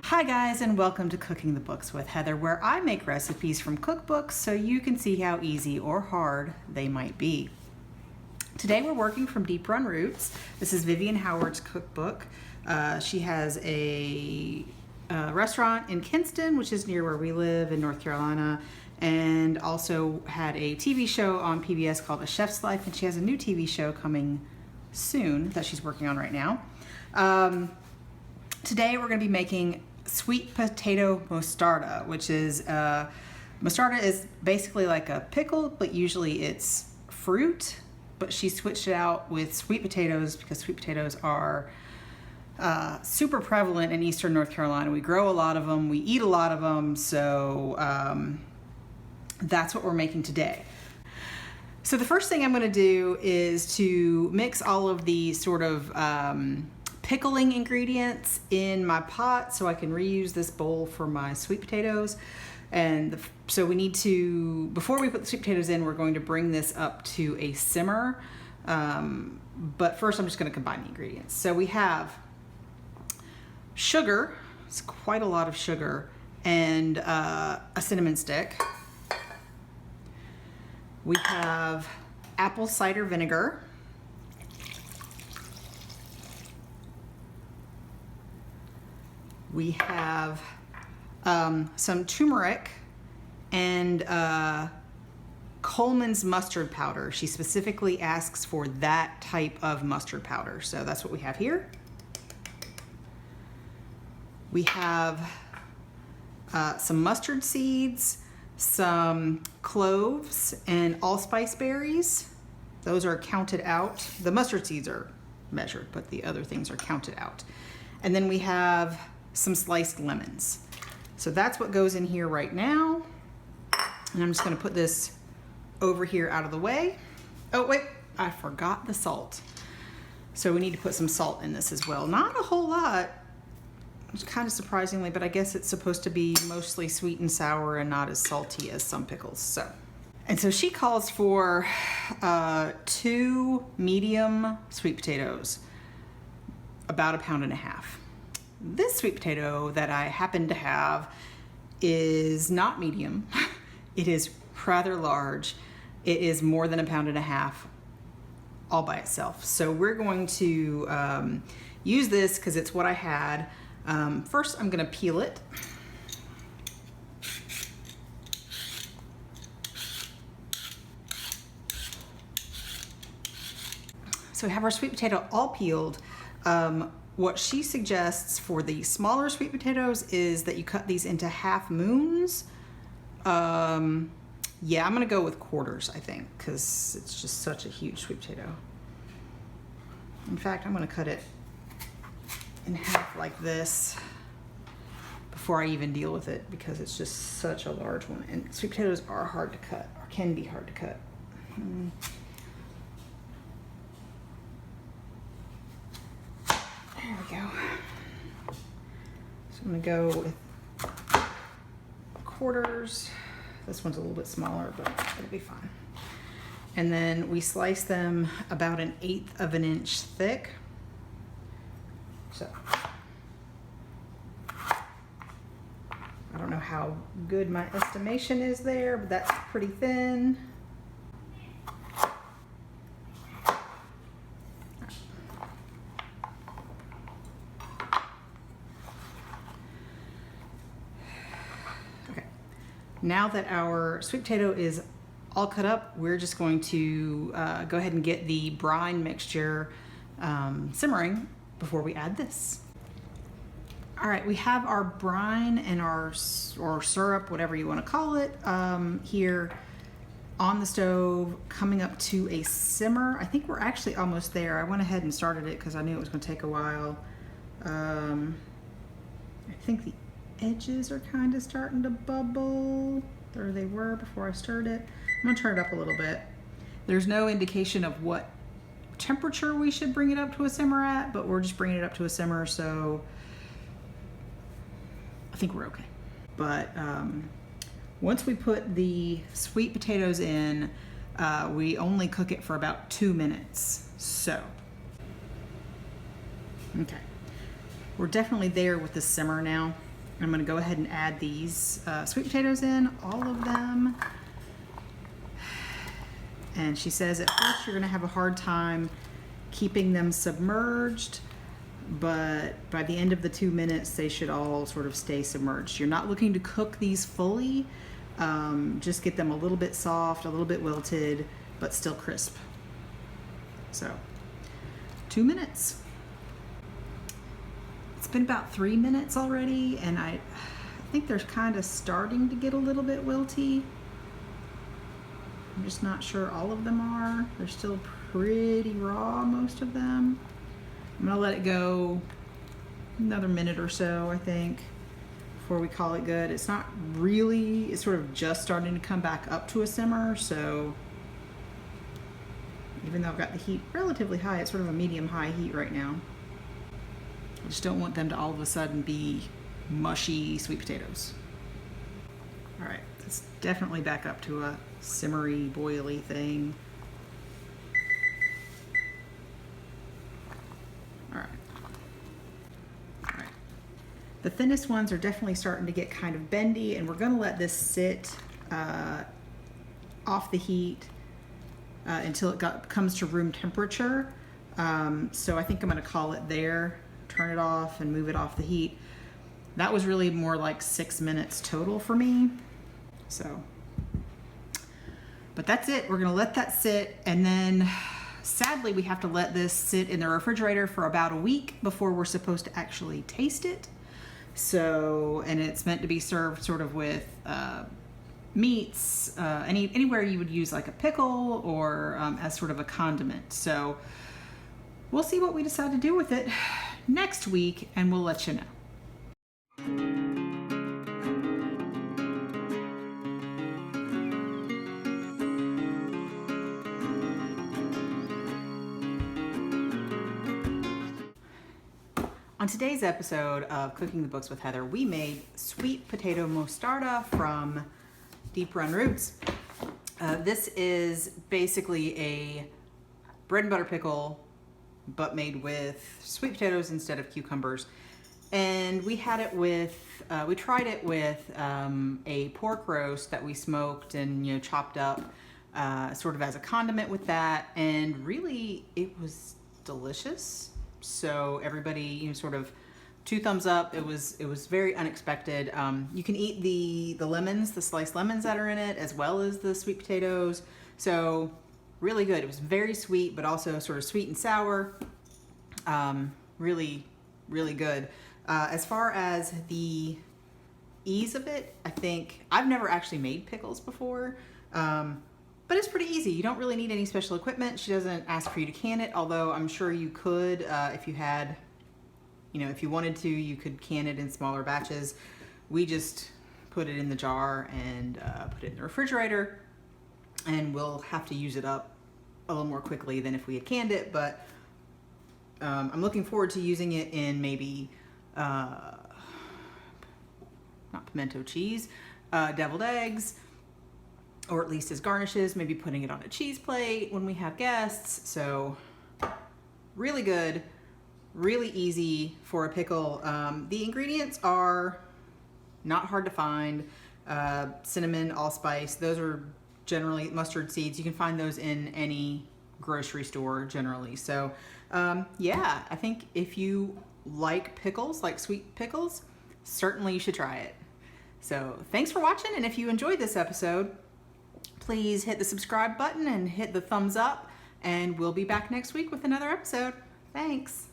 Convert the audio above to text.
Hi guys, and welcome to Cooking the Books with Heather, where I make recipes from cookbooks so you can see how easy or hard they might be. Today we're working from Deep Run Roots. This is Vivian Howard's cookbook. She has a restaurant in Kinston, which is near where we live in North Carolina, and also had a TV show on PBS called A Chef's Life, and she has a new TV show coming soon that she's working on right now. Today we're going to be making sweet potato mostarda, which is mostarda is basically like a pickle, but usually it's fruit, but she switched it out with sweet potatoes because sweet potatoes are super prevalent in eastern North Carolina. We grow a lot of them, we eat a lot of them, so that's what we're making today. So the first thing I'm going to do is to mix all of the sort of pickling ingredients in my pot so I can reuse this bowl for my sweet potatoes. And so we need to, before we put the sweet potatoes in, we're going to bring this up to a simmer. But first I'm just going to combine the ingredients. So we have sugar, it's quite a lot of sugar, and a cinnamon stick. We have apple cider vinegar. We have some turmeric and Coleman's mustard powder. She specifically asks for that type of mustard powder, so that's what we have here. We have some mustard seeds, some cloves, and allspice berries. Those are counted out. The mustard seeds are measured, but the other things are counted out. And then we have some sliced lemons. So that's what goes in here right now. And I'm just gonna put this over here out of the way. Oh wait, I forgot the salt. So we need to put some salt in this as well. Not a whole lot, it's kind of surprisingly, but I guess it's supposed to be mostly sweet and sour and not as salty as some pickles. And so she calls for 2 medium sweet potatoes, about 1.5 pounds. This sweet potato that I happen to have is not medium. It is rather large. It is more than 1.5 pounds all by itself. So we're going to use this because it's what I had. First, I'm going to peel it. So we have our sweet potato all peeled. What she suggests for the smaller sweet potatoes is that you cut these into half moons. Yeah, I'm gonna go with quarters, I think, because it's just such a huge sweet potato. In fact, I'm gonna cut it in half like this before I even deal with it because it's just such a large one. And sweet potatoes are hard to cut, or can be hard to cut. There we go. So I'm gonna go with quarters. This one's a little bit smaller, but it'll be fine. And then we slice them about 1/8 of an inch thick. So I don't know how good my estimation is there, but that's pretty thin. Now that our sweet potato is all cut up, we're just going to go ahead and get the brine mixture simmering before we add this. All right, we have our brine and our syrup, whatever you want to call it, here on the stove, coming up to a simmer. I think we're actually almost there. I went ahead and started it because I knew it was going to take a while. I think the edges are kind of starting to bubble, or they were before I stirred it. I'm gonna turn it up a little bit. There's no indication of what temperature we should bring it up to a simmer at, but we're just bringing it up to a simmer, so I think we're okay. But once we put the sweet potatoes in, we only cook it for about 2 minutes. So, okay. We're definitely there with the simmer now. I'm gonna go ahead and add these sweet potatoes in, all of them. And she says at first you're gonna have a hard time keeping them submerged, but by the end of the 2 minutes, they should all sort of stay submerged. You're not looking to cook these fully, just get them a little bit soft, a little bit wilted, but still crisp. So, 2 minutes. It's been about 3 minutes already, and I think they're kind of starting to get a little bit wilty. I'm just not sure all of them are. They're still pretty raw, most of them. I'm gonna let it go another minute or so, I think, before we call it good. It's not really, it's sort of just starting to come back up to a simmer, so even though I've got the heat relatively high, it's sort of a medium-high heat right now. I just don't want them to all of a sudden be mushy sweet potatoes. All right, it's definitely back up to a simmery, boily thing. All right. All right. The thinnest ones are definitely starting to get kind of bendy, and we're gonna let this sit off the heat until it comes to room temperature. So I think I'm gonna call it there, turn it off and move it off the heat. That was really more like 6 minutes total for me. So, but that's it. We're gonna let that sit, and then sadly we have to let this sit in the refrigerator for about a week before we're supposed to actually taste it. So, and it's meant to be served sort of with meats, anywhere you would use like a pickle or as sort of a condiment. So we'll see what we decide to do with it next week, and we'll let you know. On today's episode of Cooking the Books with Heather, we made sweet potato mostarda from Deep Run Roots. This is basically a bread and butter pickle, but made with sweet potatoes instead of cucumbers. And we had it with, we tried it with a pork roast that we smoked and chopped up sort of as a condiment with that, and really it was delicious. So everybody, sort of 2 thumbs up. It was very unexpected. You can eat the lemons, the sliced lemons that are in it, as well as the sweet potatoes. So really good. It was very sweet, but also sort of sweet and sour. Really, really good. As far as the ease of it, I think I've never actually made pickles before. But it's pretty easy. You don't really need any special equipment. She doesn't ask for you to can it, although I'm sure you could, if you had, if you wanted to, you could can it in smaller batches. We just put it in the jar and put it in the refrigerator, and we'll have to use it up a little more quickly than if we had canned it, but I'm looking forward to using it in maybe, not pimento cheese, deviled eggs, or at least as garnishes, maybe putting it on a cheese plate when we have guests. So really good, really easy for a pickle. The ingredients are not hard to find. Cinnamon, allspice, those are generally mustard seeds. You can find those in any grocery store generally. So yeah, I think if you like pickles, like sweet pickles, certainly you should try it. So thanks for watching, and if you enjoyed this episode, please hit the subscribe button and hit the thumbs up, and we'll be back next week with another episode. Thanks.